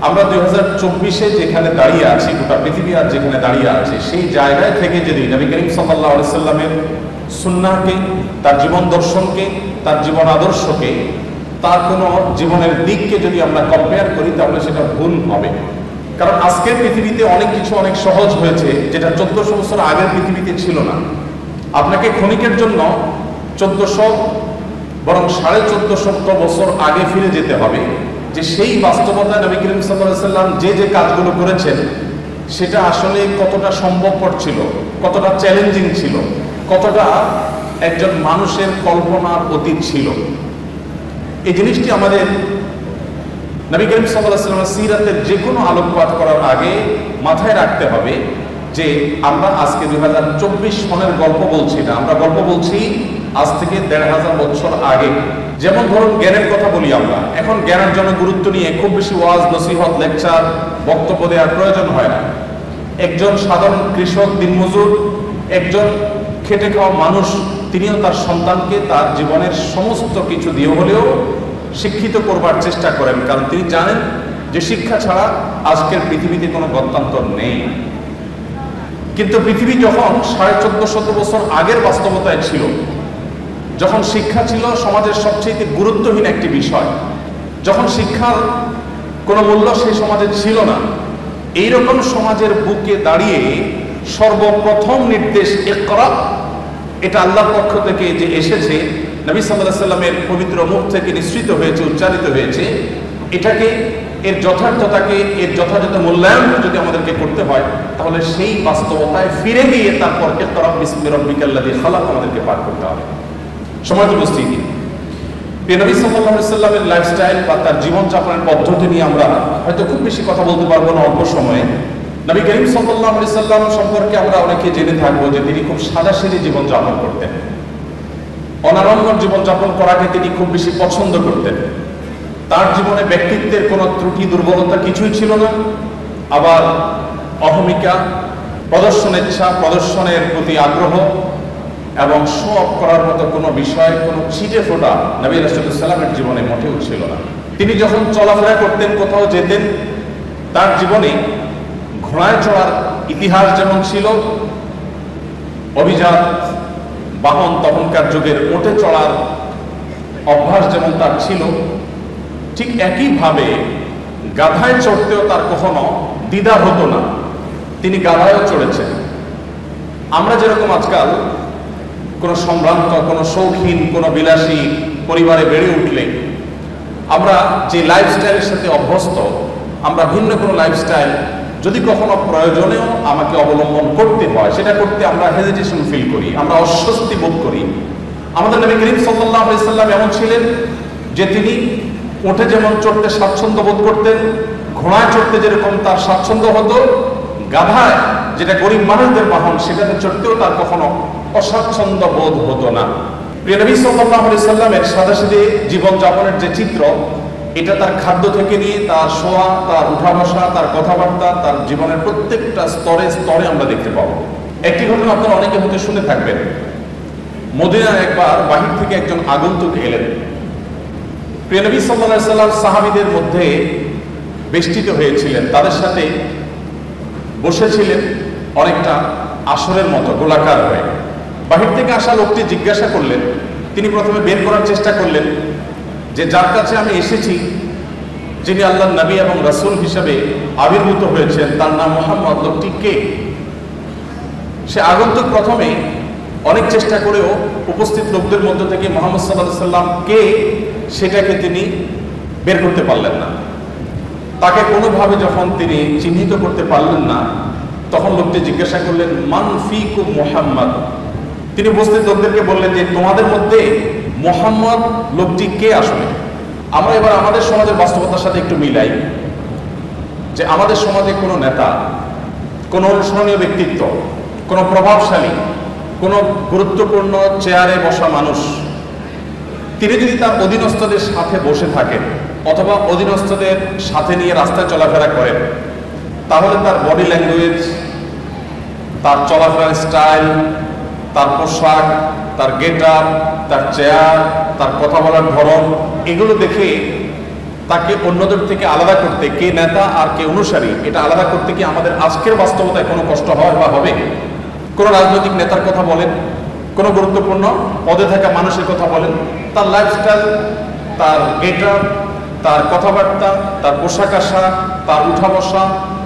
আমরা 2024-এ যেখানে দাঁড়িয়ে আছি, গোটা পৃথিবী আর যেখানে দাঁড়িয়ে আছে, সেই জায়গায় থেকে যদি নবী করিম সাল্লাল্লাহু আলাইহি সাল্লামের সুন্নাহকে, তার জীবন দর্শনকে, তার জীবন আদর্শকে, তার কোনো জীবনের দিককে যদি আমরা কম্পেয়ার করি, তাহলে সেটা ভুল হবে। কারণ আজকের পৃথিবীতে অনেক কিছু অনেক সহজ হয়েছে, যেটা 1400 বছর আগের পৃথিবীতে ছিল না। আপনাকে ক্ষণিকের জন্য 1400 বরং 1450 বছর আগে ফিরে যেতে হবে, যে সেই বাস্তবতায় নবী করিম সাল্লাল্লাহু আলাইহি সাল্লাম যে যে কাজগুলো করেছেন সেটা আসলে কতটা সম্ভবপর ছিল, কতটা চ্যালেঞ্জিং ছিল, কতটা একজন মানুষের কল্পনার অতীত ছিল। এই জিনিসটি আমাদের নবী করিম সাল্লাল্লাহু আলাইহি সাল্লামের সিরাতের যে কোনো আলোকপাত করার আগে মাথায় রাখতে হবে যে আমরা আজকে 2024 সনের গল্প বলছি না, আমরা গল্প বলছি আজ থেকে 1500 বছর আগে। যেমন ধরুন জ্ঞানের কথা বলি আমরা, এখন জ্ঞানের জন্য গুরুত্ব নিয়ে খুব বেশি ওয়াজ, নসিহত, লেকচার, বক্তব্য দেওয়ার প্রয়োজন হয় না। একজন সাধারণ কৃষক, দিনমজুর, একজন খেটে খাওয়া মানুষ, তিনিও তার সন্তানকে তার জীবনের সমস্ত কিছু দিয়ে হলেও শিক্ষিত করবার চেষ্টা করেন, কারণ তিনি জানেন যে শিক্ষা ছাড়া আজকের পৃথিবীতে কোনো গত্যন্তর নেই। কিন্তু পৃথিবী যখন 1450 বছর আগের বাস্তবতায় ছিল, যখন শিক্ষা ছিল সমাজের সবচেয়ে গুরুত্বহীন একটি বিষয়, যখন শিক্ষার কোনো মূল্য সেই সমাজে ছিল না, এইরকম সমাজের বুকে দাঁড়িয়ে সর্বপ্রথম নির্দেশ ইকরা, এটা আল্লাহর পক্ষ থেকে যে এসেছে, নবী সাল্লাল্লাহু আলাইহি সাল্লামের পবিত্র মুখ থেকে নিঃসৃত হয়েছে, উচ্চারিত হয়েছে, এটাকে, এর যথার্থতাকে, এর যথাযথ মূল্যায়ন যদি আমাদেরকে করতে হয়, তাহলে সেই বাস্তবতায় ফিরে গিয়ে তারপর ইকরা বিসমি রাব্বিকাল্লাযী খালাক আমাদেরকে পাঠ করতে হবে। সম্মানিত উপস্থিতি, নবী সাল্লাল্লাহু আলাইহি সাল্লামের লাইফস্টাইল বা তার জীবনযাপনের পদ্ধতি নিয়ে আমরা হয়তো খুব বেশি কথা বলতে পারবো না অল্প সময়ে। নবী করিম সাল্লাল্লাহু আলাইহি সাল্লাম সম্পর্কে আমরা অনেকে জেনে থাকবো যে তিনি খুব সাদাসিধে জীবনযাপন করতেন, অনাড়ম্বর জীবনযাপন করাকে তিনি খুব বেশি পছন্দ করতেন। তার জীবনে ব্যক্তিত্বের কোনো ত্রুটি, দুর্বলতা কিছুই ছিল না। আবার অহমিকা, প্রদর্শনের ইচ্ছা, প্রদর্শনের প্রতি আগ্রহ এবং শো অফ করার মতো কোনো বিষয়, কোনো ছিটে ফোটা নবী রাসূলুল্লাহ সাল্লামের জীবনে মোটেও ছিল না। তিনি যখন চলাফেরা করতেন, কোথাও যেতেন, তার জীবনে ঘোড়ায় চড়ার ইতিহাস যেমন ছিল, অভিজাত বাহন তখনকার যুগের উটে চড়ার অভ্যাস যেমন তার ছিল, ঠিক একইভাবে গাধায় চড়তেও তার কখনো দ্বিধা হতো না। তিনি গাধায়ও চড়েছেন। আমরা যেরকম আজকাল কোনো সম্ভ্রান্ত, কোনো শৌখিন, কোনো বিলাসী পরিবারে বেড়ে উঠলে আমরা যে লাইফস্টাইলের সাথে অভ্যস্ত, আমরা ভিন্ন কোনো লাইফস্টাইল যদি কখনো প্রয়োজনেও আমাকে অবলম্বন করতে হয়, সেটা করতে আমরা হেজিটেশন ফিল করি, আমরা অস্বস্তি বোধ করি। আমাদের নবী করিম সাল্লাল্লাহু আলাইহি সাল্লাম এমন ছিলেন যে তিনি উঠে যেমন চড়তে স্বাচ্ছন্দ্য বোধ করতেন, ঘোড়ায় চড়তে যেরকম তার স্বাচ্ছন্দ্য হতো, গাধায়, যেটা গরিব মানুষদের বাহন, সেটাতে চড়তেও তার কখনো অস্বাচ্ছন্দ্য বোধ হতো না। প্রিয় নবী সাল্লাল্লাহু আলাইহি সাল্লামের সাদাসিধে জীবনযাপনের যে চিত্র, এটা তার খাদ্য থেকে নিয়ে তার শোয়া, তার উঠা বসা, তার কথাবার্তা, তার জীবনের প্রত্যেকটা স্তরে স্তরে আমরা দেখতে পাবো। একটি ঘটনা আপনারা অনেকে হতে শুনে থাকবেন। মদিনায় একবার বাহির থেকে একজন আগন্তুক এলেন। প্রিয় নবী সাল্লাল্লাহু আলাইহি সাল্লাম সাহাবীদের মধ্যে বেষ্টিত হয়েছিলেন, তাদের সাথে বসেছিলেন অনেকটা আসরের মতো গোলাকার হয়ে। বাহির থেকে আসা লোকটি জিজ্ঞাসা করলেন, তিনি প্রথমে বের করার চেষ্টা করলেন যে যার কাছে আমি এসেছি, যিনি আল্লাহর নবী এবং রাসূল হিসেবে আবির্ভূত হয়েছেন, তার নাম মুহাম্মদ, লোকটি কে? সে আগন্তুক প্রথমে অনেক চেষ্টা করেও উপস্থিত লোকদের মধ্য থেকে মুহাম্মদ সাল্লাল্লাহু আলাইহি সাল্লাম কে সেটাকে তিনি বের করতে পারলেন না। তাকে কোনোভাবে যখন তিনি চিহ্নিত করতে পারলেন না, তখন লোকটি জিজ্ঞাসা করলেন, মান ফিকুম মুহাম্মদ। তিনি উপস্থিত লোকদেরকে বললেন যে তোমাদের মধ্যে মুহাম্মদ লোকটি কে আসলে? আমরা এবার আমাদের সমাজের বাস্তবতার সাথে একটু মিলাই, যে আমাদের সমাজে কোনো নেতা, কোনো অনুসরণীয় ব্যক্তিত্ব, কোনো প্রভাবশালী, কোনো গুরুত্বপূর্ণ চেয়ারে বসা মানুষ, তিনি যদি তার অধীনস্থদের সাথে বসে থাকেন অথবা অধীনস্থদের সাথে নিয়ে রাস্তায় চলাফেরা করেন, তাহলে তার বডি ল্যাঙ্গুয়েজ, তার চলাফেরার স্টাইল, তার পোশাক, তার গেট আপ, তার চেয়ার, তার কথা বলার ধরন, এগুলো দেখে তাকে অন্যদের থেকে আলাদা করতে, কে নেতা আর কে অনুসারী, এটা আলাদা করতে কি আমাদের আজকের বাস্তবতায় কোনো কষ্ট হয় বা হবে? কোনো রাজনৈতিক নেতার কথা বলেন, কোনো গুরুত্বপূর্ণ পদে থাকা মানুষের কথা বলেন, তার লাইফস্টাইল, তার গেটআপ, তার কথাবার্তা, তার পোশাক আশাক, তার উঠা বসা,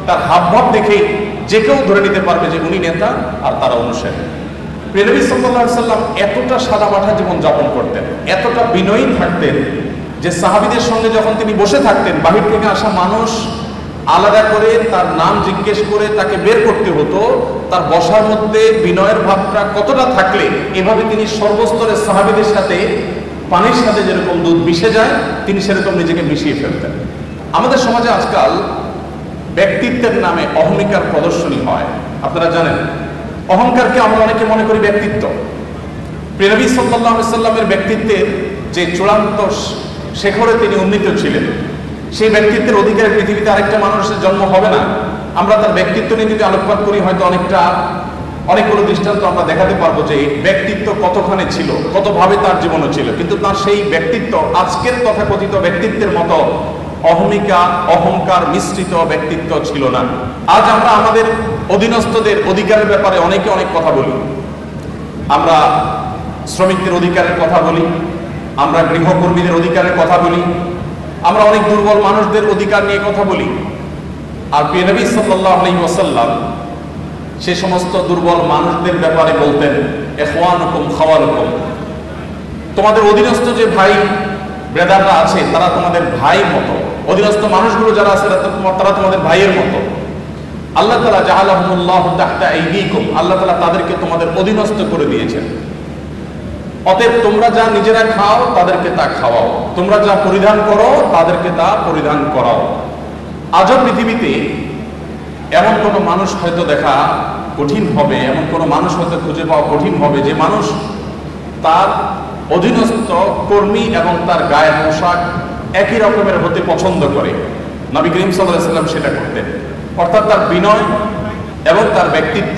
তার হাবভাব দেখেই যে কেউ ধরে নিতে পারবে যে উনি নেতা আর তারা অনুসারী। প্রিয় নবী সাল্লাল্লাহু আলাইহি ওয়াসাল্লাম এতটা সাদামাটা জীবন যাপন করতেন, এতটা বিনয়ী থাকতেন যে সাহাবীদের সঙ্গে যখন তিনি বসে থাকতেন, বাহির থেকে আসা মানুষ আলাদা করে তার নাম জিজ্ঞেস করে তাকে বের করতে হতো। তার বসার মধ্যে বিনয়ের ভাবটা কতটা থাকলে এভাবে তিনি সর্বস্তরের সাহাবীদের সাথে পানির সাথে যেরকম দুধ মিশে যায়, তিনি সেরকম নিজেকে মিশিয়ে ফেলতেন। আমাদের সমাজে আজকাল ব্যক্তিত্বের নামে অহমিকার প্রদর্শনী হয়। আপনারা জানেন, অহংকারকে আমরা অনেকে মনে করি ব্যক্তিত্ব। প্রিয় নবী সাল্লাল্লাহু আলাইহি ওয়াসাল্লামের ব্যক্তিত্বের যে চূড়ান্ত শেখরে তিনি উন্নীত ছিলেন, সেই ব্যক্তিত্বের অধিকারে পৃথিবীতে আরেকটা মানুষের জন্ম হবে না। আমরা তার ব্যক্তিত্ব নিয়ে যদি আলোকপাত করি, হয়তো অনেকগুলো দৃষ্টান্ত আমরা দেখাতে পারবো যে ব্যক্তিত্ব কতখানি ছিল, কতভাবে তার জীবনও ছিল, কিন্তু তার সেই ব্যক্তিত্ব আজকের তথাকথিত ব্যক্তিত্বের মতো অহমিকা, অহংকার মিশ্রিত ব্যক্তিত্ব ছিল না। আজ আমরা আমাদের অধীনস্থদের অধিকারের ব্যাপারে অনেকে অনেক কথা বলি। আমরা শ্রমিকদের অধিকারের কথা বলি, আমরা গৃহকর্মীদের অধিকারের কথা বলি, আমরা অনেক দুর্বল মানুষদের অধিকার নিয়ে কথা বলি। আর প্রিয় নবী সাল্লাল্লাহু আলাইহি ওয়াসাল্লাম সে সমস্ত দুর্বল মানুষদের ব্যাপারে বলতেন, ইখওয়ানুকুম খাওয়ালুকুম, তোমাদের অধীনস্থ যে ভাই ব্রাদাররা আছে তারা তোমাদের ভাইয়ের মতো, অধীনস্থ মানুষগুলো যারা আছে তারা তোমাদের ভাইয়ের মতো। আল্লাহ তাআলা জাআলাহুমুল্লাহু তাহতা আইদিকুম, আল্লাহ তাআলা তাদেরকে তোমাদের অধীনস্থ করে দিয়েছেন। অতএব তোমরা যা নিজেরা খাও তাদেরকে তা খাওয়াও, তোমরা যা পরিধান করো তাদেরকে তা পরিধান করাও। আজও পৃথিবীতে এমন কোনো মানুষ হয়তো দেখা কঠিন হবে, এমন কোনো মানুষ হয়তো খুঁজে পাওয়া কঠিন হবে যে মানুষ তার অধীনস্থ কর্মী এবং তার গায়ের পোশাক একই রকমের হতে পছন্দ করে। নবী করিম সাল্লাল্লাহু আলাইহি ওয়াসাল্লাম সেটা করতেন। অর্থাৎ তার বিনয় এবং তার ব্যক্তিত্ব,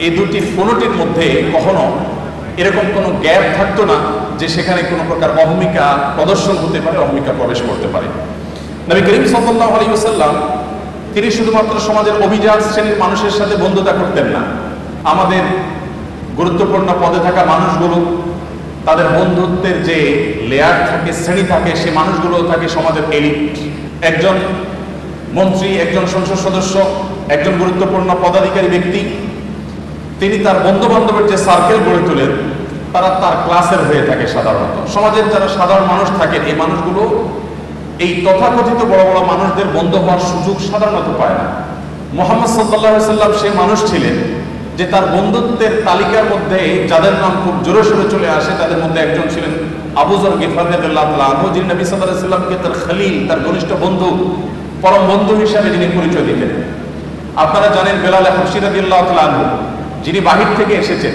এই দুটির কোনোটির মধ্যে কখনো এরকম কোনো গ্যাপ থাকতো না যে সেখানে কোনো প্রকার অহমিকা প্রদর্শন হতে পারে, অহমিকা প্রবেশ করতে পারে। নবী করিম সাল্লাল্লাহু আলাইহি ওয়াসাল্লাম তিনি শুধুমাত্র সমাজের অভিজাত শ্রেণীর মানুষের সাথে বন্ধুতা করতেন না। আমাদের গুরুত্বপূর্ণ পদে থাকা মানুষগুলো, তাদের বন্ধুত্বের যে লেয়ার থাকে, শ্রেণী থাকে, সে মানুষগুলো থাকে সমাজের এলিট। একজন মন্ত্রী, একজন সংসদ সদস্য, একজন গুরুত্বপূর্ণ পদাধিকারী ব্যক্তি, তিনি তার বন্ধু বান্ধবের যে সার্কেল গড়ে তোলেন তারা তার ক্লাসের হয়ে থাকে। সাধারণত সমাজের যারা সাধারণ মানুষ থাকেন, এই মানুষগুলো এই তথাকথিত বড় বড় মানুষদের বন্ধু হওয়ার সুযোগ সাধারণত পায় না। মুহাম্মদ সাল্লাল্লাহু আলাইহি ওয়াসাল্লাম সে মানুষ ছিলেন যে তার বন্ধুত্বের তালিকার মধ্যে যাদের নাম খুব জোরে সোরে চলে আসে তাদের মধ্যে একজন ছিলেন আবু যর গিফারি রাদিয়াল্লাহু তাআলা আনহু, যিনি নবী সাল্লাল্লাহু আলাইহি ওয়াসাল্লামকে তার খলিল, তার ঘনিষ্ঠ বন্ধু, পরম বন্ধু হিসাবে যিনি পরিচয় দিতেন। আপনারা জানেন বেলাল হাবশী রাদিয়াল্লাহু তাআলা আনহু, যিনি বাহির থেকে এসেছেন।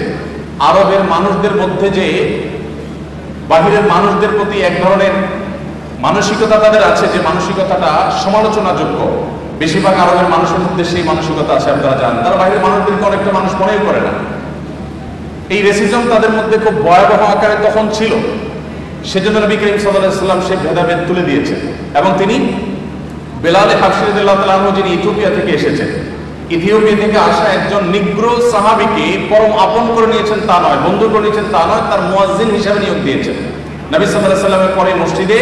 আরবের মানুষদের মধ্যে যে বাহিরের মানুষদের প্রতি এক ধরনের মানসিকতা তাদের আছে, যে মানসিকতাটা সমালোচনাযোগ্য, বেশিরভাগ আরবের মানুষের মধ্যে সেই মানসিকতা আছে। আপনারা জানেন তারা বাইরের মানুষদেরকে অনেকটা মানুষ মনেই করে না। এই রেসিজম তাদের মধ্যে খুব ভয়াবহ আকারে তখন ছিল। সেজন্য নবী করিম সাল্লাল্লাহু আলাইহি ওয়াসাল্লাম সেই ভেদাভেদ তুলে দিয়েছেন এবং তিনি বেলাল হাবশী রাদিয়াল্লাহু তাআলা আনহু, যিনি ইথিওপিয়া থেকে এসেছেন, ইথিওপিয়া থেকে আসা একজন নিগ্রো সাহাবীকে পরম আপন করে নিয়েছেন তা নয়, বন্ধু করে নিয়েছেন তা নয়, তার মুয়াজ্জিন হিসেবে নিয়োগ দিয়েছেন। নবী সাল্লাল্লাহু আলাইহি ওয়াসাল্লামের পরে মসজিদে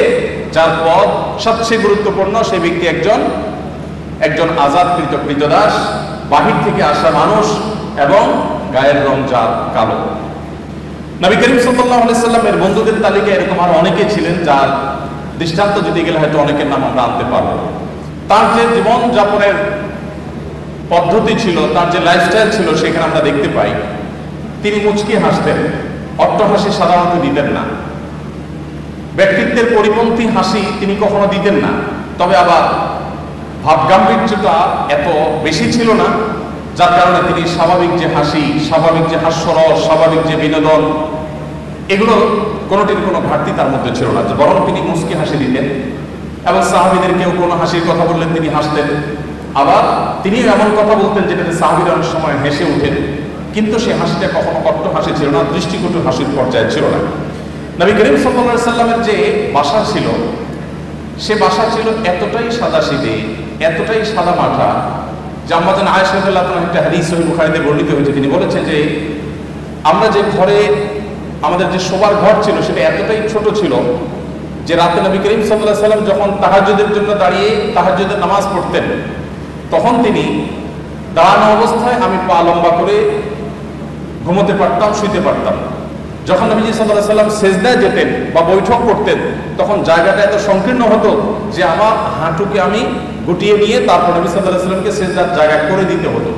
যার পদ সবচেয়ে গুরুত্বপূর্ণ, সেই ব্যক্তি একজন আজাদকৃত কৃতদাস, বাহির থেকে আসা মানুষ এবং গায়ের রং যার কালো। নবী করিম সাল্লাল্লাহু আলাইহি ওয়াসাল্লামের বন্ধুদের তালিকায় এরকম আরো অনেকে ছিলেন, যার দৃষ্টান্ত যদি গেলে হয়তো অনেকের নাম আমরা আনতে পারবো। তার যে জীবন যাপনের পদ্ধতি ছিল, তার যে লাইফস্টাইল ছিল, সেখানে আমরা দেখতে পাই তিনি মুচকি হাসতেন, অট্টহাসি সাধারণত দিতেন না। ব্যক্তিত্বের পরিপন্থী হাসি তিনি কখনো দিতেন না, তবে আবার ভাবগাম্ভীর্যটা এত বেশি ছিল না, যার কারণে তিনি স্বাভাবিক যে হাসি, স্বাভাবিক যে হাস্যরস, স্বাভাবিক যে বিনোদন, এগুলো কোনোটির কোনো ঘাটতি তার মধ্যে ছিল না, বরং তিনি মুচকি হাসি দিতেন এবং সাহাবীদের কেউ কোনো হাসির কথা বললেন তিনি হাসতেন। আবার তিনি এমন কথা বলতেন যেটাতে সাহাবীরা অনেক সময় হেসে উঠেন, কিন্তু সে হাসিটা কখনো কট্ট হাসি ছিল না, দৃষ্টিকটু হাসির পর্যায়ে ছিল না। নবী করিম সাল্লাল্লাহু আলাইহি ওয়াসাল্লামের যে বাসা ছিল, সে বাসা ছিল এতটাই সাদাসিধে, এতটাই সাদা মাঠা, যে আম্মাজান আয়েশা রাদিয়াল্লাহু তাআলা একটা হাদিস সহিহ বুখারীতে বর্ণিত হয়েছে, তিনি বলেছেন যে আমরা যে ঘরে আমাদের যে শোবার ঘর ছিল সেটা এতটাই ছোট ছিল যে রাতে নবী করিম সাল্লাল্লাহু আলাইহি ওয়াসাল্লাম যখন তাহাজ্জুদের জন্য দাঁড়িয়ে তাহাজ্জুদের নামাজ পড়তেন, তখন তিনি দাঁড়ানো অবস্থায় আমি পা লম্বা করে ঘুমোতে পারতাম, শুইতে পারতাম। যখন নবীজি সাল্লাল্লাহু আলাইহি ওয়াসাল্লাম সেজদায় যেতেন বা বৈঠক করতেন, তখন জায়গাটা এত সংকীর্ণ হতো যে আমার হাঁটুকে আমি গুটিয়ে নিয়ে তারপর নবী সাল্লাল্লাহু আলাইহি ওয়াসাল্লামকে সেজদার জায়গা করে দিতে হতো।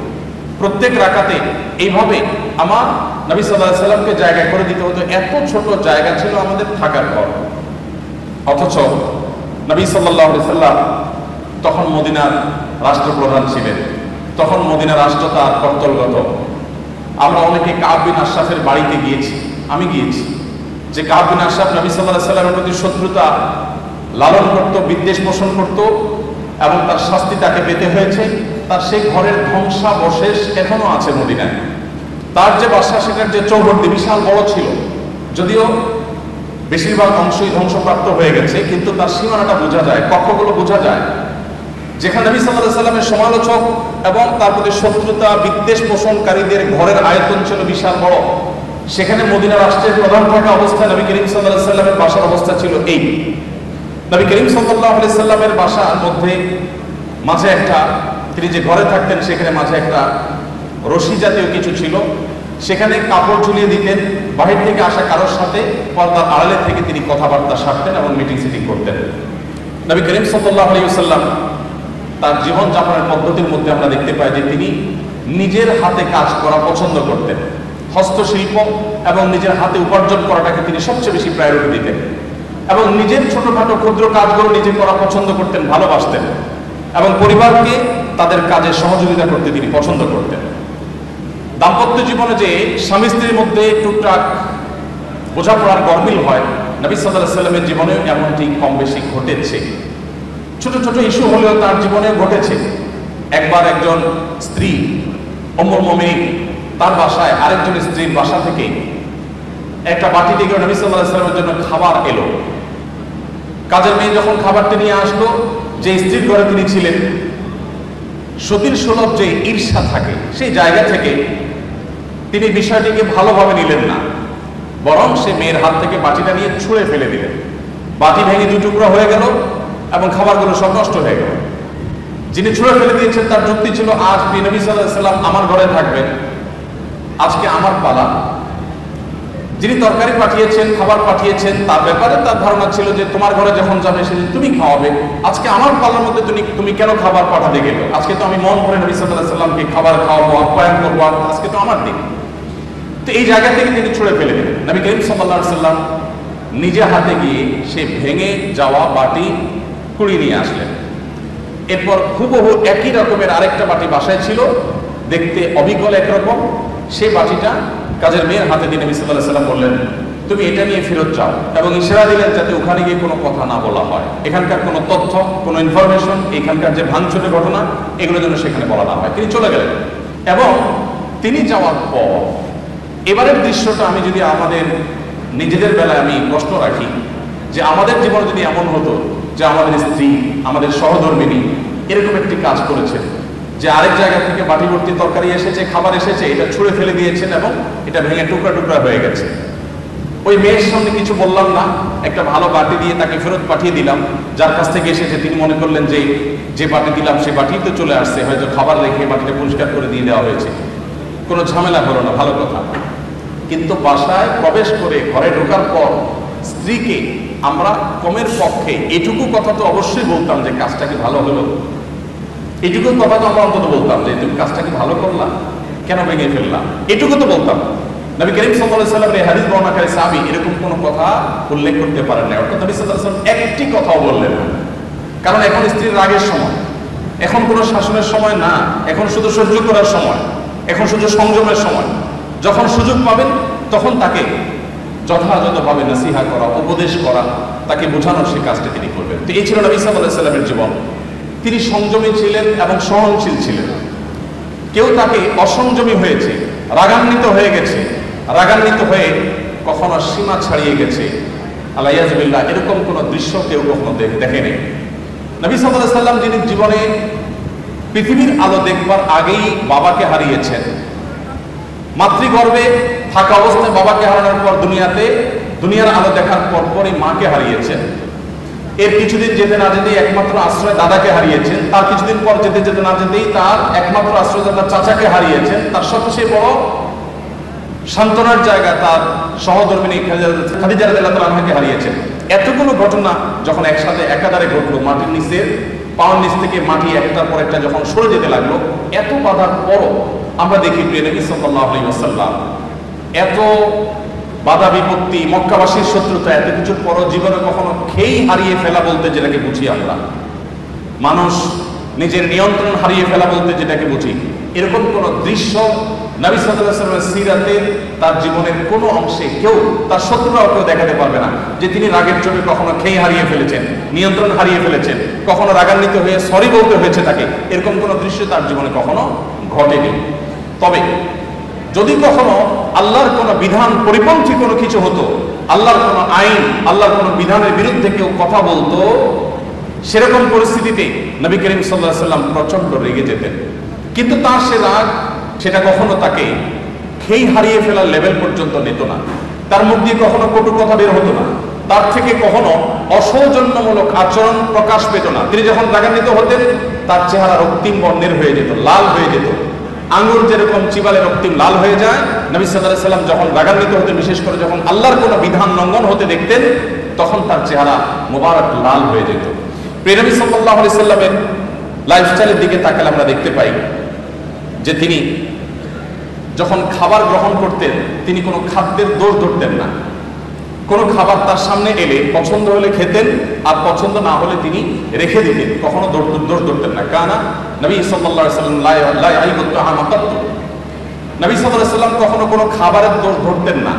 প্রত্যেক রাকাতে এইভাবে আমার নবী সাল্লাল্লাহু আলাইহি ওয়াসাল্লামকে জায়গা করে দিতে হতো। এত ছোট জায়গা ছিল আমাদের থাকার ঘর। অথচ নবী সাল্লাল্লাহু আলাইহি ওয়াসাল্লাম তখন মদিনার রাষ্ট্রপ্রধান ছিলেন, তখন মদিনা রাষ্ট্র তার কর্তলগত। আমরা অনেকে কাব বিন আশরাফের বাড়িতে গিয়েছি, আমি গিয়েছি, যে কাব বিন আশরাফ নবী সাল্লাল্লাহু আলাইহি ওয়াসাল্লামের প্রতি শত্রুতা লালন করত, বিদ্বেষ পোষণ করত এবং তার শাস্তি তাকে পেতে হয়েছে। তার সেই ঘরের ধ্বংসাবশেষ এখনো আছে মদিনায়। তার যে বাসা, সেটার যে চৌহদ্দি বিশাল বড় ছিল, যদিও বেশিরভাগ অংশই ধ্বংসপ্রাপ্ত হয়ে গেছে, কিন্তু তার সীমানাটা বোঝা যায়, কক্ষগুলো বোঝা যায়। যেখানে নবী সাল্লাল্লাহু আলাইহি ওয়াসাল্লামের সমালোচক এবং তার প্রতি শত্রুতা বিদ্বেষ পোষণকারীদের ঘরের আয়তন ছিল বিশাল বড়, সেখানে মদিনা রাষ্ট্রের প্রধান থাকা অবস্থায় নবী করিম সাল্লাল্লাহু আলাইহি ওয়াসাল্লামের বাসার অবস্থা ছিল এই। নবী করিম সাল্লাল্লাহু আলাইহি ওয়াসাল্লামের বাসার মধ্যে মাঝে একটা, তিনি যে ঘরে থাকতেন সেখানে মাঝে একটা রশি জাতীয় কিছু ছিল, সেখানে কাপড় ঝুলিয়ে দিতেন। বাহির থেকে আসা কারোর সাথে পর্দার আড়ালে থেকে তিনি কথাবার্তা সারতেন এবং মিটিং সিটিং করতেন। নবী করিম সাল্লাল্লাহু আলাইহি ওয়াসাল্লাম তার জীবনযাপনের পদ্ধতির মধ্যে আমরা দেখতে পাই যে তিনি নিজের হাতে কাজ করা পছন্দ করতেন। হস্তশিল্প এবং নিজের হাতে উপার্জন করাটাকে তিনি সবচেয়ে বেশি প্রায়োরিটি দিতেন এবং নিজের ছোটখাটো ক্ষুদ্র কাজগুলো নিজে করা পছন্দ করতেন, ভালোবাসতেন এবং পরিবারকে তাদের কাজে সহযোগিতা করতে তিনি পছন্দ করতেন। দাম্পত্য জীবনে যে স্বামী স্ত্রীর মধ্যে টুকটাক বোঝাপড়ার গরমিল হয়, নবী সাল্লাল্লাহু আলাইহি ওয়াসাল্লামের জীবনেও এমনটি কম বেশি ঘটেছে। ছোট ছোট ইস্যু হলেও তার জীবনে ঘটেছে। একবার একজন স্ত্রী উম্মুল মুমিনিন তার বাসায় আরেকজন স্ত্রীর বাসা থেকে একটা বাটি থেকে নবী সাল্লাল্লাহু আলাইহি ওয়াসাল্লামের জন্য খাবার এলো। কাজের মেয়ে যখন খাবারটি নিয়ে আসলো, যে স্ত্রীর ঘরে তিনি ছিলেন, সতীর সুলভ যে ঈর্ষা থাকে সেই জায়গা থেকে তিনি বিষয়টিকে ভালোভাবে নিলেন না, বরং সে মেয়ের হাত থেকে বাটিটা নিয়ে ছুঁড়ে ফেলে দিলেন। বাটি ভেঙে দু টুকরা হয়ে গেল এবং খাবারগুলো সব নষ্ট হয়ে গেল। যিনি ছুঁড়ে ফেলে দিয়েছেন তার যুক্তি ছিল, আজ নবী সাল্লাল্লাহু আলাইহি ওয়াসাল্লাম আমার ঘরে থাকবেন, আজকে আমার পালা। যিনি তরকারি পাঠিয়েছেন, খাবার পাঠিয়েছেন, তার ব্যাপারে তার ধারণা ছিল যে তোমার ঘরে যখন যাবে সেদিন তুমি খাওয়াবে, আজকে আমার পালার মধ্যে তুমি কেন খাবার পাঠাতে গেলে? আজকে তো আমি মন ভরে নবী সাল্লাল্লাহু আলাইহি ওয়াসাল্লামকে খাবার খাওয়াবো, আপ্যায়ন করবো, আজকে তো আমার দিন। তো এই জায়গা থেকে তিনি ছুঁড়ে ফেলে দিলেন। নবী করিম সাল্লাল্লাহু আলাইহি ওয়াসাল্লাম নিজে হাতে গিয়ে সে ভেঙে যাওয়া বাটি কুড়িয়ে নিয়ে আসলেন। এরপর হুবহু একই রকমের আরেকটা বাটি বাসায় ছিল, দেখতে অবিকল একরকম। সেই বাটিটা কাজের মেয়ের হাতে দিয়ে নবী সাল্লাল্লাহু আলাইহি ওয়াসাল্লাম বললেন, তুমি এটা নিয়ে ফেরত যাও, এবং ইশারা দিলেন যাতে ওখানে গিয়ে কোনো কথা না বলা হয়, এখানকার কোনো তথ্য, কোনো ইনফরমেশন, এখানকার যে ভাঙচুরের ঘটনা, এগুলো যেন সেখানে বলা না হয়। তিনি চলে গেলেন এবং তিনি যাওয়ার পর এবারের দৃশ্যটা আমি যদি আমাদের নিজেদের বেলায় আমি প্রশ্ন রাখি, যে আমাদের জীবনে যদি এমন হতো যে আমাদের স্ত্রী, আমাদের সহধর্মিনী এরকম একটি কাজ করেছেন, যে আরেক জায়গা থেকে বাটি ভর্তি তরকারি এসেছে, খাবার এসেছে, এটা ছুঁড়ে ফেলে দিয়েছেন এবং এটা ভেঙে টুকরা টুকরা হয়ে গেছে। ওই মেয়ের সামনে কিছু বললাম না, একটা ভালো বাটি দিয়ে তাকে ফেরত পাঠিয়ে দিলাম, যার কাছ থেকে এসেছে তিনি মনে করলেন যে বাটি দিলাম সে বাটি তো চলে আসছে, হয়তো খাবার রেখে বাটিটা পরিষ্কার করে দিয়ে দেওয়া হয়েছে, কোনো ঝামেলা হলো না, ভালো কথা। কিন্তু বাসায় প্রবেশ করে ঘরে ঢোকার পর স্ত্রীকে আমরা কমের পক্ষে এটুকু কথা তো অবশ্যই বলতাম যে কাজটা কি ভালো হলো, এটুকু কথা তো আমরা অন্তত বলতাম যে তুমি কাজটা কি ভালো করলা, কেন ভেঙে ফেললাম, এটুকু তো বলতাম। নবী করিম সাল্লাল্লাহু আলাইহি ওয়াসাল্লামের এই হাদিস বর্ণনাকারী সাহাবী এরকম কোনো কথা উল্লেখ করতে পারেন না। অর্থাৎ নবী সাল্লাল্লাহু আলাইহি ওয়াসাল্লাম একটি কথাও বললেন না, কারণ এখন স্ত্রীর রাগের সময়, এখন কোনো শাসনের সময় না, এখন শুধু সহ্য করার সময়, এখন শুধু সংযমের সময়। যখন সুযোগ পাবেন তখন তাকে যথাযথভাবে নসিহা করা, উপদেশ করা, তাকে বোঝানোর সে কাজটা তিনি করবেন। তো এই ছিল নবী সাল্লাল্লাহু আলাইহি ওয়াসাল্লামের জীবন। তিনি সংযমী ছিলেন এবং সহনশীল ছিলেন। কেউ তাকে অসংযমী হয়েছে, রাগান্বিত হয়ে গেছে, রাগান্বিত হয়ে কখনো সীমা ছাড়িয়ে গেছে, আলাইয়াজবিল্লাহ, এরকম কোন দৃশ্য কেউ কখনো দেখেনি। নবী সাল্লাল্লাহু আলাইহি ওয়াসাল্লাম যিনি জীবনে পৃথিবীর আলো দেখবার আগেই বাবাকে হারিয়েছেন, মাতৃগর্ভে থাকা অবস্থায় বাবাকে হারানোর পর দুনিয়ার আলো দেখার পরপরই মাকে হারিয়েছেন। এর কিছুদিন যেতে না যেতেই একমাত্র আশ্রয় দাদাকে হারিয়েছেন। তার কিছুদিন পর যেতে না যেতেই তার একমাত্র আশ্রয়দাতা চাচাকে হারিয়েছেন। তার সবচেয়ে বড় সান্ত্বনার জায়গা তার সহধর্মিণী খাদিজা রাদিয়াল্লাহু তাআলা আনহাকে হারিয়েছেন। এতগুলো ঘটনা যখন একসাথে একাধারে ঘটলো, মাটির নিচে পাওয়ার নিচ থেকে মাটি একটার পর একটা যখন সরে যেতে লাগলো, এত বাধার পরও আমরা দেখি প্রিয় নবী সাল্লাল্লাহু আলাইহি ওয়াসাল্লাম এত বাধা বিপত্তি, মক্কাবাসীর শত্রুতা, এত কিছুর পরও জীবনে কখনো খেই হারিয়ে ফেলা বলতে যেটাকে বুঝি আমরা, মানুষ নিজের নিয়ন্ত্রণ হারিয়ে ফেলা বলতে যেটাকে বুঝি, এরকম কোন দৃশ্য নবী সাল্লাল্লাহু আলাইহি ওয়াসাল্লামের সিরাতে তার জীবনের কোনো অংশে কেউ, তার শত্রুরাও কেউ দেখাতে পারবে না যে তিনি রাগের চোটে কখনো খেই হারিয়ে ফেলেছেন, নিয়ন্ত্রণ হারিয়ে ফেলেছেন, কখনো রাগান্বিত হয়ে সরি বলতে হয়েছে তাকে। এরকম কোন দৃশ্য তার জীবনে কখনো ঘটেনি। তবে যদি কখনো আল্লাহর কোন বিধান পরিপন্থী কোনো কিছু হতো, আল্লাহর কোন আইন, আল্লাহর কোন বিধানের বিরুদ্ধে কেউ কথা বলতো, সেরকম পরিস্থিতিতে নবী করিম সাল্লাল্লাহু আলাইহি ওয়াসাল্লাম প্রচন্ড রেগে যেতেন। কিন্তু তার সে রাগ, সেটা কখনো তাকে খেই হারিয়ে ফেলার লেভেল পর্যন্ত নিত না। তার মুখ দিয়ে কখনো কটু কথা বের হতো না, তার থেকে কখনো অসৌজন্যমূলক আচরণ প্রকাশ পেত না। তিনি যখন রাগান্বিত হতেন, তার চেহারা রক্তিম বর্ণের হয়ে যেত, লাল হয়ে যেত। আঙ্গুর যেরকম চিবালে রক্তিম লাল হয়ে যায়, নবী সাল্লাল্লাহু আলাইহি ওয়াসাল্লাম যখন রাগান্বিত হতেন, বিশেষ করে যখন আল্লাহর কোনো বিধান লঙ্ঘন হতে দেখতেন, তখন তার চেহারা মোবারক লাল হয়ে যেত। প্রিয় নবী সাল্লাল্লাহু আলাইহি ওয়াসাল্লামের লাইফস্টাইলের দিকে তাকালে আমরা দেখতে পাই যে তিনি যখন খাবার গ্রহণ করতেন, তিনি কোনো খাদ্যের দোষ ধরতেন না। কোনো খাবার তার সামনে এলে পছন্দ হলে খেতেন, আর পছন্দ না হলে তিনি রেখে দিতেন, কখনো দোষ ধরতেন না। কানা নবী সাল্লাল্লাহু আলাইহি ওয়াসাল্লাম লা ইয়াইবু তাআমা কাত্তু, নবী সাল্লাল্লাহু আলাইহি ওয়াসাল্লাম কখনো কোনো খাবারের দোষ ধরতেন না।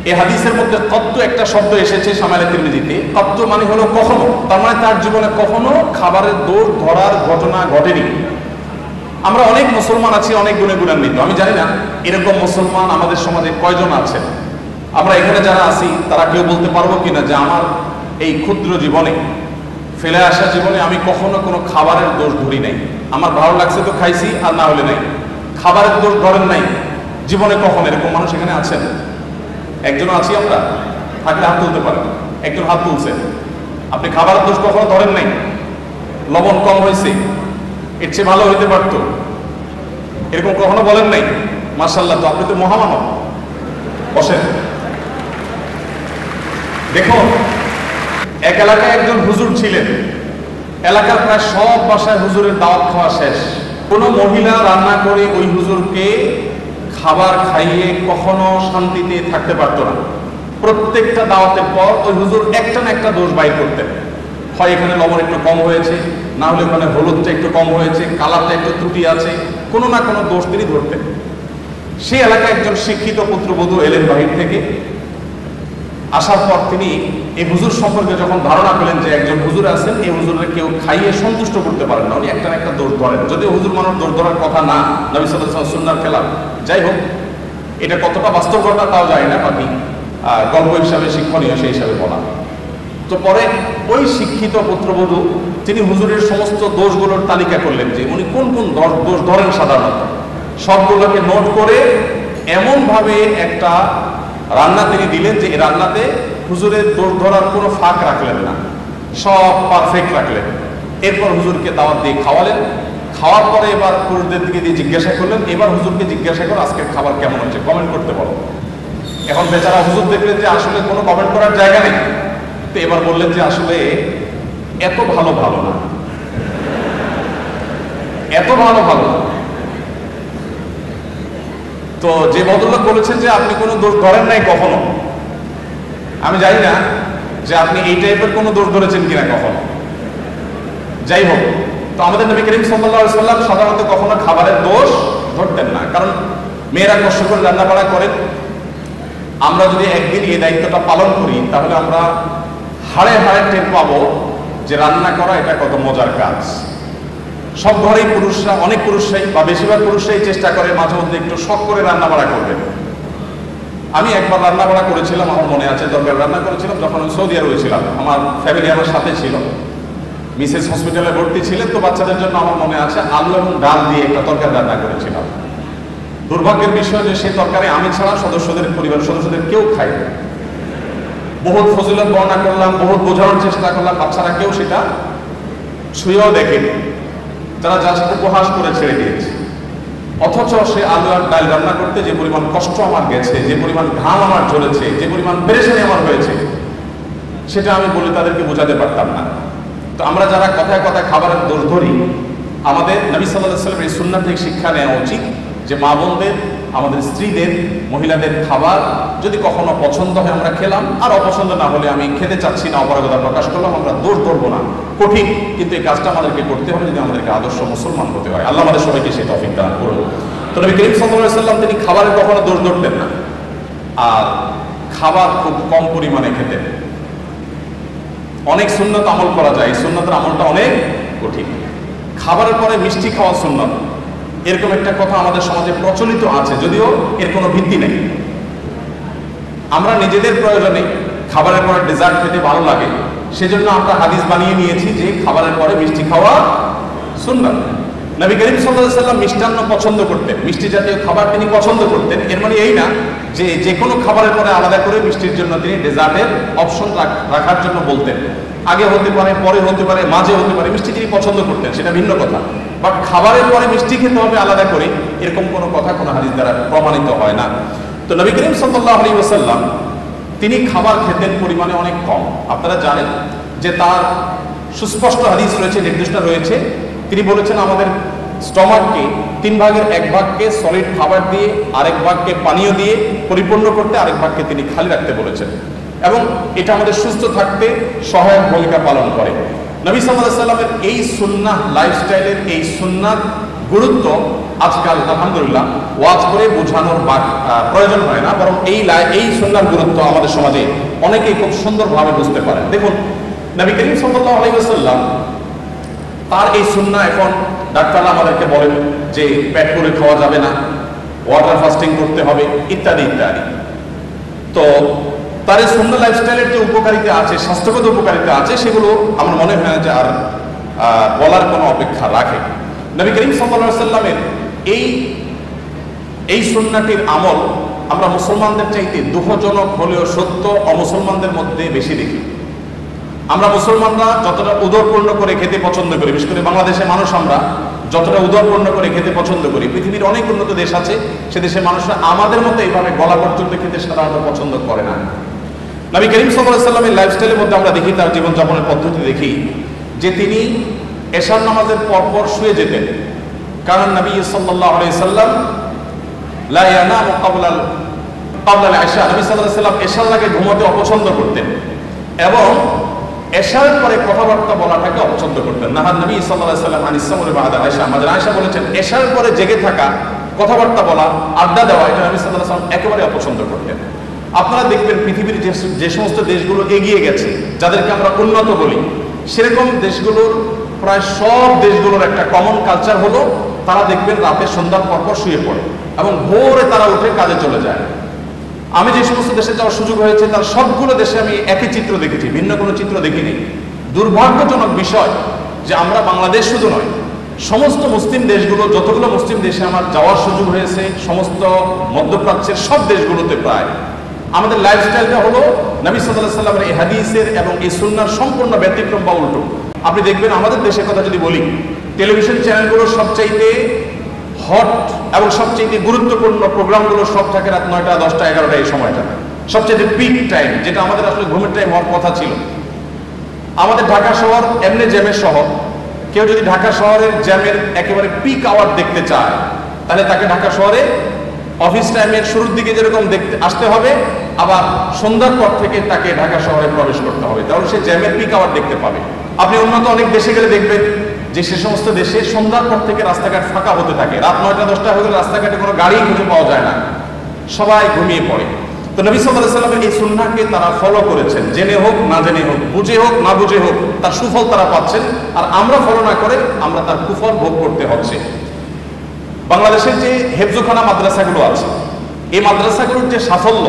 এই হাদিসের মধ্যে কত্তু একটা শব্দ এসেছে শামাইলে তিরমিজিতে। কত্তু মানে হলো কখনো, তার মানে তার জীবনে কখনো খাবারের দোষ ধরার ঘটনা ঘটেনি। আমরা অনেক মুসলমান আছি, অনেক গুণে গুণান্বিত। আমি জানি না এরকম মুসলমান আমাদের সমাজে কয়জন আছেন। আমরা এখানে যারা আছি তারা কেউ বলতে পারবো কিনা যে আমার এই ক্ষুদ্র জীবনে, ফেলে আসা জীবনে আমি কখনো কোনো খাবারের দোষ ধরি নাই। আমার ভালো লাগছে তো খাইছি, আর না হলে নাই। খাবারের দোষ ধরেন নাই জীবনে কখনো, এরকম মানুষ এখানে আছেন? একজন আছি আমরা? থাকলে হাত তুলতে পারেন। একজন হাত তুলছেন। আপনি খাবারের দোষ কখনো ধরেন নাই? লবণ কম হয়েছে, এর চেয়ে ভালো হইতে পারতো, এরকম কখনো বলেন নাই? মাশাআল্লাহ, তো আপনি তো মহামানব। বসেন। দেখুন, এক এলাকায় একজন হুজুর ছিলেন। এলাকার প্রায় সব বাসায় হুজুরের দাওয়াত খাওয়া শেষ। কোনো মহিলা রান্না করে ওই হুজুরকে খাবার খাইয়ে কখনো শান্তিতে থাকতে পারতো না। প্রত্যেকটা দাওয়াতের পর ওই হুজুর একটা না একটা দোষ বাইর করতেন। হয় এখানে লবণ একটু কম হয়েছে, না হলে ওখানে হলুদটা একটু কম হয়েছে, কালারটা একটু ত্রুটি আছে, কোনো না কোনো দোষ তিনি ধরতেন। সেই এলাকায় একজন শিক্ষিত পুত্রবধূ এলেন বাহির থেকে। আসার পর তিনি এই হুজুর সম্পর্কে যখন ধারণা পেলেন যে একজন হুজুর আছেন, এই হুজুরের কেউ খাইয়ে সন্তুষ্ট করতে পারেন না, উনি একটা না একটা দোষ ধরেন। যদিও হুজুর মানুষ দোষ ধরার কথা না, নবী সাল্লাল্লাহু আলাইহি ওয়াসাল্লাম সুন্নাহর খেলাফ। যাই হোক, এটা কতটা বাস্তব ঘটনা তাও যায় না, বাকি গল্প হিসাবে শিক্ষণীয় সেই হিসাবে বলা। তো পরে ওই শিক্ষিত পুত্রবধূ তিনি হুজুরের সমস্ত দোষগুলোর তালিকা করলেন যে উনি কোন কোন দোষ ধরেন সাধারণত। সবগুলোকে নোট করে এমন ভাবে একটা রান্না তিনি দিলেন যে এই রান্নাতে হুজুরের দোষ ধরার কোনো ফাঁক রাখলেন না, সব পারফেক্ট রাখলেন। এরপর হুজুরকে দাওয়াত দিয়ে খাওয়ালেন। খাওয়ার পরে এবার পুরুষদের দিকে দিয়ে জিজ্ঞাসা করলেন, এবার হুজুরকে জিজ্ঞাসা করে আজকের খাবার কেমন হচ্ছে, কমেন্ট করতে বলো। এখন বেচারা হুজুর দেখলেন যে আসলে কোনো কমেন্ট করার জায়গা নেই, তো এবার বললেন যে আসলে এত ভালো না, এত ভালো না। তো যে ভদ্রলোক বলেছেন যে আপনি কোনো দোষ ধরেন নাই কখনো, আমি জানি না যে আপনি এই টাইপের কোনো দোষ ধরেছেন কিনা কখনো। যাই হোক, তো আমাদের নবী করিম সাল্লাল্লাহু আলাইহি ওয়াসাল্লাম সাধারণত কখনো খাবারের দোষ ধরতেন না, কারণ মেয়েরা কষ্ট করে রান্না বাড়া করেন। আমরা যদি একদিন এই দায়িত্বটা পালন করি, তাহলে আমরা হাড়ে হাড়ে টের পাবো যে রান্না করা এটা কত মজার কাজ। সব ঘরেই পুরুষরা, অনেক পুরুষরাই বা বেশিরভাগ পুরুষরাই চেষ্টা করে মাঝে মধ্যে একটু শখ করে রান্না বাড়া করবেন। আমি একবার রান্না বাড়া করেছিলাম, আমার মনে আছে, তরকারি রান্না করেছিলাম যখন আমি সৌদি আরবে ছিলাম। আমার ফ্যামিলি আমার সাথে ছিল, মিসেস হসপিটালে ভর্তি ছিলেন, তো বাচ্চাদের জন্য আমার মনে আছে আলু এবং ডাল দিয়ে একটা তরকারি রান্না করেছিলাম। দুর্ভাগ্যের বিষয় যে সেই তরকারি আমি ছাড়া পরিবারের সদস্যদের কেউ খায় না। বহুত ফজিলত বর্ণনা করলাম, বহুত বোঝানোর চেষ্টা করলাম, বাচ্চারা কেউ সেটা ছুঁয়েও দেখেনি, তারা জাস্ট উপহাস করে ছেড়ে দিয়েছে। অথচ সে আলু আর ডাল রান্না করতে যে পরিমাণ কষ্ট আমার গেছে, যে পরিমাণ ঘাম আমার ঝরেছে, যে পরিমাণ পেরেশানি আমার হয়েছে, সেটা আমি বলে তাদেরকে বোঝাতে পারতাম না। তো আমরা যারা কথায় কথায় খাবারের দোষ ধরি, আমাদের নবী সাল্লাল্লাহু আলাইহি ওয়াসাল্লামের এই সুন্নাত থেকে শিক্ষা নেওয়া উচিত যে মা বোনদের, আমাদের স্ত্রীদের, মহিলাদের খাবার যদি কখনো পছন্দ হয় আমরা খেলাম, আর অপছন্দ না হলে আমি খেতে চাচ্ছি না, অপারগতা প্রকাশ করলাম, আমরা দোষ ধরবো না। কঠিন, কিন্তু এই কাজটা আমাদেরকে করতে হবে যদি আমাদেরকে আদর্শ মুসলমান হতে হয়। আল্লাহ আমাদের সবাইকে সেই তৌফিক দান করুন। তো নবী করিম সাল্লাল্লাহু আলাইহি ওয়াসাল্লাম তিনি খাবারের কখনো দোষ ধরতেন না, আর খাবার খুব কম পরিমাণে খেতেন। অনেক সুন্নত আমল করা যায়, এই সুন্নতের আমলটা অনেক কঠিন। খাবারের পরে মিষ্টি খাওয়া সুন্নত, এরকম একটা কথা আমাদের সমাজে প্রচলিত আছে, যদিও এর কোনো ভিত্তি নেই। আমরা নিজেদের প্রয়োজনে খাবারের পরে ডেজার্ট খেতে ভালো লাগে, সেজন্য আমরা হাদিস বানিয়ে নিয়েছি যে খাবারের পরে মিষ্টি খাওয়া সুন্নত। নবী করিম সাল্লাল্লাহু আলাইহি ওয়াসাল্লাম মিষ্টান্ন পছন্দ করতেন, মিষ্টি জাতীয় খাবার তিনি পছন্দ করতেন। এর মানে এই না যে যে কোনো খাবারের পরে আলাদা করে মিষ্টির জন্য তিনি ডেজার্টের অপশন রাখার জন্য বলতেন। আগে হতে পারে, পরে হতে পারে, মাঝে হতে পারে, মিষ্টি তিনি পছন্দ করতেন, সেটা ভিন্ন কথা। বাট খাবারের পরে মিষ্টি খেতে হবে আলাদা করে, এরকম কোনো কথা কোনো হাদিস দ্বারা প্রমাণিত হয় না। তো নবী করিম সাল্লাল্লাহু আলাইহি ওয়াসাল্লাম তিনি খাবার খেতেন পরিমাণে অনেক কম। আপনারা জানেন যে তার সুস্পষ্ট হাদিস রয়েছে, নির্দিষ্ট রয়েছে। তিনি বলেছেন আমাদের স্টমাককে 3 ভাগের 1 ভাগকে সলিড খাবার দিয়ে, আরেক ভাগকে পানীয় দিয়ে পরিপূর্ণ করতে, আরেক ভাগকে তিনি খালি রাখতে বলেছেন, এবং এটা আমাদের সুস্থ থাকতে সহায়ক ভূমিকা পালন করে। নবী সাল্লাল্লাহু আলাইহি ওয়াসাল্লামের এই সুন্নাহ লাইফস্টাইলের এই সুন্নাত গুরুত্ব আজকাল আলহামদুলিল্লাহ ওয়াজ করে বোঝানোর প্রয়োজন হয় না, বরং এই সুন্নাহর গুরুত্ব আমাদের সমাজে অনেকেই খুব সুন্দরভাবে বুঝতে পারে। দেখুন নবী করিম সাল্লাল্লাহু আলাইহি ওয়াসাল্লাম তার এই সুন্নাহ, এখন ডাক্তাররা আমাদেরকে বলেন যে পেট করে খাওয়া যাবে না, ওয়াটার ফাস্টিং করতে হবে, ইত্যাদি ইত্যাদি। তো তার এই সুন্নাহ লাইফস্টাইলের যে উপকারিতা আছে, স্বাস্থ্যগত উপকারিতা আছে, সেগুলো আমার মনে হয় যে আর বলার কোনো অপেক্ষা রাখে। নবী করিম সাল্লাল্লাহু আলাইহি ওয়াসাল্লামের এই সুন্নাহটির আমল আমরা মুসলমানদের চাইতে দুঃখজনক হলেও সত্য অমুসলমানদের মধ্যে বেশি দেখি। আমরা মুসলমানরা যতটা উদরপূর্ণ করে খেতে পছন্দ করি, বিশেষ করে বাংলাদেশের মানুষ আমরা যতটা উদরপূর্ণ করে খেতে পছন্দ করি, পৃথিবীর অনেক উন্নত দেশ আছে, সে দেশের মানুষরা আমাদের মতো এইভাবে গলা পর্যন্ত খেতে সাধারণত পছন্দ করে না। নবী করিম সাল্লাল্লাহু আলাইহি ওয়াসাল্লামের লাইফস্টাইলের মধ্যে আমরা দেখি, তার জীবনযাপনের পদ্ধতি দেখি যে তিনি এশার নামাজের পরপর শুয়ে যেতেন। কারণ নবী সাল্লাল্লাহু আলাইহি ওয়াসাল্লাম লা ইয়ানামু ক্বাবলা আল-ইশা, নবী সাল্লাল্লাহু আলাইহি ওয়াসাল্লাম এশার আগে ঘুমাতে অপছন্দ করতেন, এবং এশার পরে কথাবার্তা বলাটাকে অপছন্দ করতেন। নাহান নবী সাল্লাল্লাহু আলাইহি ওয়াসাল্লাম আনিস সামরি বাদা আয়েশা, আমাদের আয়েশা বলেছেন এশার পরে জেগে থাকা, কথাবার্তা বলা, আড্ডা দেওয়া, এটা নবী সাল্লাল্লাহু আলাইহি ওয়াসাল্লাম একেবারে অপছন্দ করতেন। আপনারা দেখবেন পৃথিবীর যে সমস্ত দেশগুলো এগিয়ে গেছে, যাদেরকে আমরা উন্নত বলি, সেরকম দেশগুলোর প্রায় সব দেশগুলোর একটা কমন কালচার হলো তারা দেখবেন রাতে সন্ধ্যার পরপর শুয়ে পড়ে এবং ভোরে তারা উঠে কাজে চলে যায়। আমি যে সমস্ত দেশে যাওয়ার সুযোগ হয়েছে তার সবগুলো দেশে আমি একই চিত্র দেখেছি, ভিন্ন কোনো চিত্র দেখিনি। দুর্ভাগ্যজনক বিষয় যে আমরা বাংলাদেশ শুধু নয়, সমস্ত মুসলিম দেশগুলো, যতগুলো মুসলিম দেশে আমার যাওয়ার সুযোগ হয়েছে, সমস্ত মধ্যপ্রাচ্যের সব দেশগুলোতে প্রায় আমাদের লাইফস্টাইলটা হলো নবী সাল্লাল্লাহু আলাইহি ওয়াসাল্লামের এই হাদিসের এবং এই সুন্নাহর সম্পূর্ণ ব্যতিক্রম বা উল্টো। আপনি দেখবেন আমাদের দেশের কথা যদি বলি, টেলিভিশন চ্যানেলগুলোর সবচাইতে হট এবং সবচেয়ে গুরুত্বপূর্ণ প্রোগ্রামগুলো সব থাকে রাত 9টা, 10টা, 11টা, এই সময়টা সবচেয়ে পিক টাইম, যেটা আমাদের আসলে ঘুমের টাইম হওয়ার কথা ছিল। আমাদের ঢাকা শহর এমনি জ্যামের শহর, কেউ যদি ঢাকা শহরের জ্যামের একেবারে পিক আওয়ার দেখতে চায়, তাহলে তাকে ঢাকা শহরে অফিস টাইমের শুরুর দিকে যেরকম দেখতে আসতে হবে, আবার সন্ধ্যার পর থেকে তাকে ঢাকা শহরে প্রবেশ করতে হবে, তাহলে সে জ্যামের পিক আওয়ার দেখতে পাবে। আপনি উন্নত অনেক দেশে গেলে দেখবেন যে সে সমস্ত দেশে সন্ধ্যার পর থেকে রাস্তাঘাট ফাঁকা হতে থাকে, রাত 9টা, 10টা হয়ে গেলে রাস্তাঘাটে কোনো গাড়ি খুঁজে পাওয়া যায় না, সবাই ঘুমিয়ে পড়ে। তো নবী সাল্লাল্লাহু আলাইহি ওয়াসাল্লামের এই সুন্নাহকে তারা ফলো করেছেন, জেনে হোক না জেনে হোক, বুঝে হোক না বুঝে হোক, তার সুফল তারা পাচ্ছেন, আর আমরা ফলো না করে আমরা তার কুফল ভোগ করতে হচ্ছে। বাংলাদেশের যে হেফজোখানা মাদ্রাসাগুলো আছে, এই মাদ্রাসাগুলোর যে সাফল্য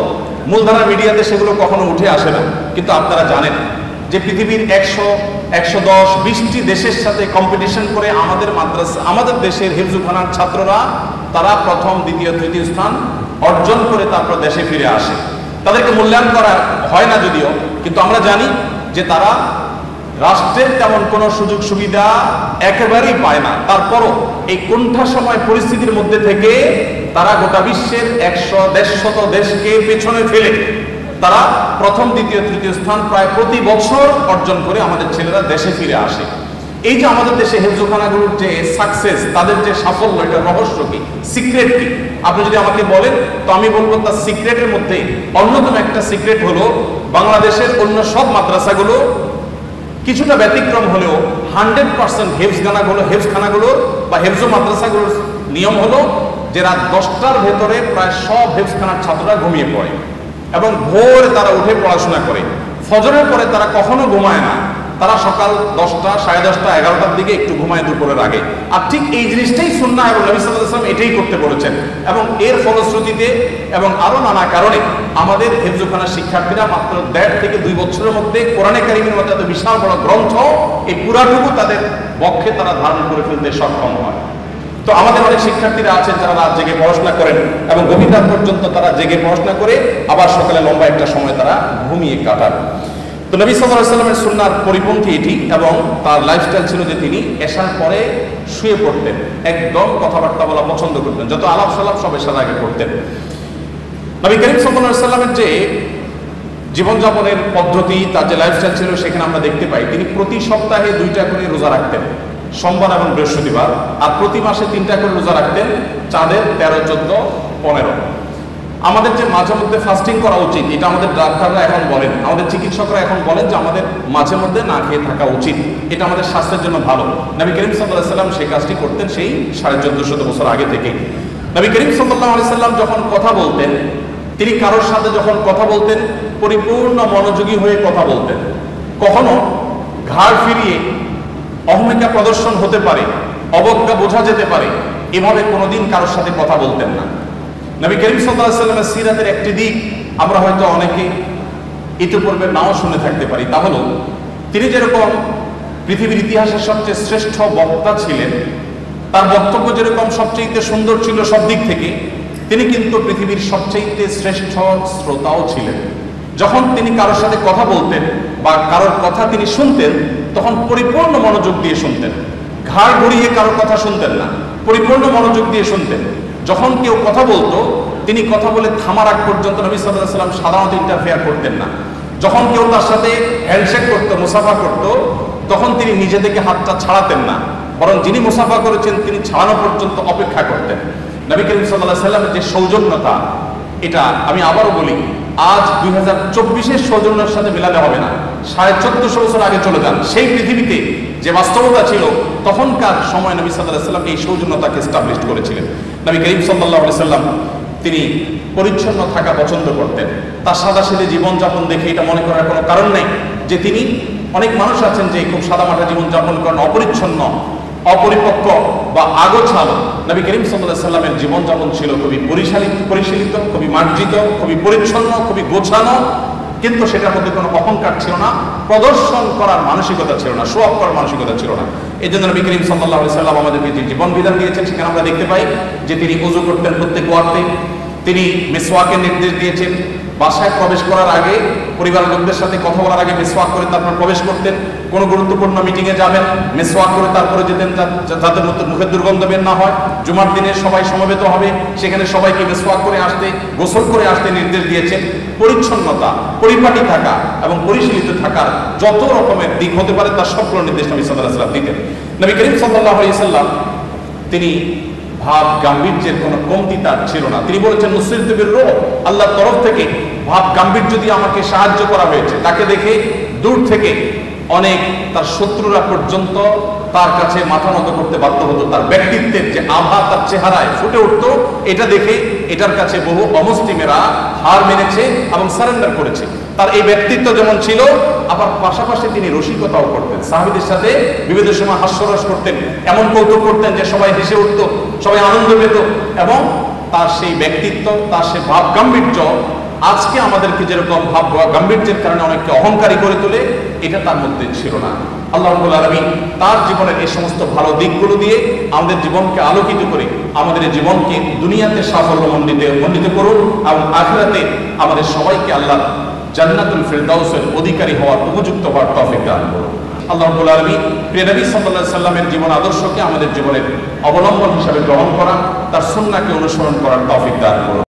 মূলধারা মিডিয়াতে সেগুলো কখনো উঠে আসে না, কিন্তু আপনারা জানেন যে পৃথিবীর 100, 110, 20টি দেশের সাথে কম্পিটিশন করে আমাদের মাদ্রাসা, আমাদের দেশের হিফজুখানার ছাত্ররা তারা প্রথম, দ্বিতীয়, তৃতীয় স্থান অর্জন করে তারপর দেশে ফিরে আসে। তাদেরকে মূল্যায়ন করা হয় না যদিও, কিন্তু আমরা জানি যে তারা রাষ্ট্রের তেমন কোনো সুযোগ সুবিধা একেবারেই পায় না। তারপরও এই কোণঠা সময় পরিস্থিতির মধ্যে থেকে তারা গোটা বিশ্বের 100-150 দেশকে পেছনে ফেলে তারা প্রথম, দ্বিতীয়, তৃতীয় স্থান প্রায় প্রতি বছর অর্জন করে আমাদের ছেলেরা দেশে ফিরে আসে। এই যে আমাদের দেশে হেফজোখানাগুলোর যে সাকসেস, তাদের যে সাফল্য, এটা রহস্য কি, সিক্রেট কি? আপনি যদি আমাকে বলেন তো আমি বলবো তার সিক্রেটের মধ্যে অন্যতম একটা সিক্রেট হলো বাংলাদেশের অন্য সব মাদ্রাসাগুলো কিছুটা ব্যতিক্রম হলেও 100% হেফজখানাগুলোর বা হেফজো মাদ্রাসাগুলোর নিয়ম হলো যে রাত 10টার ভেতরে প্রায় সব হেফজখানার ছাত্ররা ঘুমিয়ে পড়ে এবং ভোরে তারা উঠে পড়াশোনা করে। ফজরের পরে তারা কখনো ঘুমায় না, তারা সকাল 10টা, 10:30, 11টার দিকে একটু ঘুমায় দুপুরের আগে। আর ঠিক এই জিনিসটাই সুন্নাহ এবং নবী সাল্লাল্লাহু আলাইহি ওয়াসাল্লাম এটাই করতে বলেছেন। এবং এর ফলশ্রুতিতে এবং আরো নানা কারণে আমাদের হেফজোখানার শিক্ষার্থীরা মাত্র 1.5 থেকে 2 বছরের মধ্যে কোরআনে কারিমের মধ্যে এত বিশাল বড় গ্রন্থ এই পুরাটুকু তাদের বক্ষে তারা ধারণ করে ফেলতে সক্ষম হয়। তো আমাদের অনেক শিক্ষার্থীরা আছেন যারা রাত জেগে পড়াশোনা করেন এবং গভীর রাত পর্যন্ত তারা জেগে পড়াশোনা করে আবার সকালে লম্বা একটা সময় তারা ঘুমিয়ে কাটান। তো নবী সাল্লাল্লাহু আলাইহি ওয়াসাল্লামের সুন্নাহর পরিপন্থী এটি, এবং তার লাইফস্টাইল ছিল যে তিনি এশার পরে শুয়ে পড়তেন, একদম কথাবার্তা বলা পছন্দ করতেন, যত আলাপ সালাপ সব এশার আগে করতেন। নবী করিম সাল্লাল্লাহু আলাইহি ওয়াসাল্লামের যে জীবনযাপনের পদ্ধতি, তার যে লাইফস্টাইল ছিল, সেখানে আমরা দেখতে পাই তিনি প্রতি সপ্তাহে 2টা করে রোজা রাখতেন, সোমবার এবং বৃহস্পতিবার, আর প্রতি মাসে 3টা করে রোজা রাখতেন, চাঁদের 13, 14, 15। আমাদের যে মাঝে মধ্যে ফাস্টিং করা উচিত, এটা আমাদের ডাক্তাররা এখন বলেন, আমাদের চিকিৎসকরা এখন বলেন যে আমাদের মাঝে মধ্যে না খেয়ে থাকা উচিত, এটা আমাদের স্বাস্থ্যের জন্য ভালো। নবী করিম সাল্লাল্লাহু আলাইহি ওয়াসাল্লাম সেই কাজটি করতেন সেই 1450 বছর আগে থেকে। নবী করিম সাল্লাল্লাহু আলাইহি ওয়াসাল্লাম যখন কথা বলতেন, তিনি কারোর সাথে যখন কথা বলতেন পরিপূর্ণ মনোযোগী হয়ে কথা বলতেন। কখনো ঘাড় ফিরিয়ে অহমিকা প্রদর্শন হতে পারে, অবজ্ঞা বোঝা যেতে পারে, এভাবে কোনোদিন কারোর সাথে কথা বলতেন না। নবী করিম সাল্লাল্লাহু আলাইহি ওয়াসাল্লামের সিরাতের একটি দিক আমরা হয়তো অনেকে ইতিপূর্বে নাও শুনে থাকতে পারি, তা হলো তিনি যেরকম পৃথিবীর ইতিহাসের সবচেয়ে শ্রেষ্ঠ বক্তা ছিলেন, তার বক্তব্য যেরকম সবচেয়ে সুন্দর ছিল সব দিক থেকে, তিনি কিন্তু পৃথিবীর সবচেয়ে শ্রেষ্ঠ শ্রোতাও ছিলেন। যখন তিনি কারোর সাথে কথা বলতেন বা কারোর কথা তিনি শুনতেন, তখন পরিপূর্ণ মনোযোগ দিয়ে শুনতেন, ঘাড় ঘুরিয়ে কারোর কথা শুনতেন না, পরিপূর্ণ মনোযোগ দিয়ে শুনতেন। যখন কেউ কথা বলতো, তিনি কথা বলে থামার আগ পর্যন্ত নবী সাল্লাল্লাহু আলাইহি ওয়াসাল্লাম সাধারণত ইন্টারফেয়ার করতেন না। যখন কেউ তার সাথে হ্যান্ডশেক করতো, মুসাফা করতো, তখন তিনি নিজে থেকে হাতটা ছাড়াতেন না, বরং যিনি মুসাফা করেছেন তিনি ছাড়ানো পর্যন্ত অপেক্ষা করতেন। নবী করিম সাল্লাল্লাহু আলাইহি ওয়াসাল্লামের যে সৌজন্যতা, এটা আমি আবারও বলি, আজ 2024-এর সৌজন্যের সাথে মেলালে হবে না। 1450 বছর আগে চলে যান, সেই পৃথিবীতে যে বাস্তবতা ছিল তখনকার সময় নবী সাল্লাল্লাহু আলাইহি ওয়াসাল্লাম এই সৌজন্যতাকে এস্টাবলিশ করেছিলেন। নবী করিম সাল্লাল্লাহু আলাইহি ওয়াসাল্লাম তিনি পরিচ্ছন্ন থাকা পছন্দ করতেন। তার সাদাসিধে জীবনযাপন দেখে এটা মনে করার কোনো কারণ নেই যে তিনি, অনেক মানুষ আছেন যে খুব সাদামাটা জীবনযাপন করেন, অপরিচ্ছন্ন, অপরিপক্ক বা আগোছালো। নবী করিম সাল্লাল্লাহু আলাইহি ওয়াসাল্লামের জীবনযাপন ছিল খুবই পরিশীলিত, খুবই মার্জিত, খুবই পরিচ্ছন্ন, খুবই গোছানো, কিন্তু সেটার মধ্যে কোনো অহংকার ছিল না, প্রদর্শন করার মানসিকতা ছিল না, শো অফ করার মানসিকতা ছিল না। এই জন্য নবী করিম সাল্লাল্লাহু আলাইহি ওয়াসাল্লাম আমাদেরকে যে জীবন বিধান দিয়েছেন, সেখানে আমরা দেখতে পাই যে তিনি ওযু করতেন প্রত্যেক ওয়াক্তে, তিনি মিসওয়াকের নির্দেশ দিয়েছেন, বাসায় প্রবেশ করার আগে, পরিবারের লোকদের সাথে কথা বলার আগে মিসওয়াক করে তারপর প্রবেশ করতেন। কোনো গুরুত্বপূর্ণ মিটিংয়ে যাবেন, মিসওয়াক করে তারপরে যেতেন, যাতে মুখের দুর্গন্ধ বের না হয়। জুমার দিনে সবাই সমবেত হবে, সেখানে সবাইকে মিসওয়াক করে আসতে, গোসল করে আসতে নির্দেশ দিয়েছেন। পরিচ্ছন্নতা, পরিপাটি থাকা এবং পরিশীলিত থাকার যত রকমের দিক হতে পারে তার সবগুলো নির্দেশ নবী সাল্লাল্লাহু আলাইহি ওয়াসাল্লাম দিতেন। নবী করিম সাল্লাল্লাহু আলাইহি ওয়াসাল্লাম তিনি ভাব গাম্ভীর্যের কোনো কমতি তার ছিল না। তিনি বলেছেন, নুসরিতু বির-রুহ, আল্লাহর তরফ থেকে ভাব গাম্ভীর্য দিয়ে আমাকে সাহায্য করা হয়েছে। তাকে দেখে দূর থেকে অনেক তার শত্রুরা পর্যন্ত তার কাছে মাথা নত করতে বাধ্য হতো। তার ব্যক্তিত্বের যে আভা তার চেহারায় ফুটে উঠতো, এটা দেখে এটার কাছে বহু অমুসলিমেরা হার মেনেছে এবং সারেন্ডার করেছে। তার এই ব্যক্তিত্ব যেমন ছিল, আবার পাশাপাশি তিনি রসিকতাও করতেন, সাহাবীদের সাথে বিবিধ সময় হাস্যরস করতেন, এমন কৌতুক করতেন যে সবাই হেসে উঠতো, সবাই আনন্দ পেত, এবং তার সেই ব্যক্তিত্ব, তার সেই ভাব গাম্ভীর্য আজকে আমাদেরকে যেরকম ভাব গাম্ভীর্যের কারণে অনেককে অহংকারী করে তোলে, এটা তার মধ্যে ছিল না। আল্লাহ রাব্বুল আলামিন তার জীবনের এই সমস্ত ভালো দিকগুলো দিয়ে আমাদের জীবনকে আলোকিত করে আমাদের এই জীবনকে দুনিয়াতে সাফল্যমণ্ডিত করুন এবং আখিরাতে আমাদের সবাইকে আল্লাহ জান্নাতুল ফিরদাউসের অধিকারী হওয়ার উপযুক্ত হওয়ার তৌফিক দান করুন। আল্লাহ রাব্বুল আলামিন প্রিয় নবী সাল্লাল্লাহু আলাইহি সাল্লামের জীবন আদর্শকে আমাদের জীবনের অবলম্বন হিসাবে গ্রহণ করা, তার সুন্নাহকে অনুসরণ করার তৌফিক দান করুন।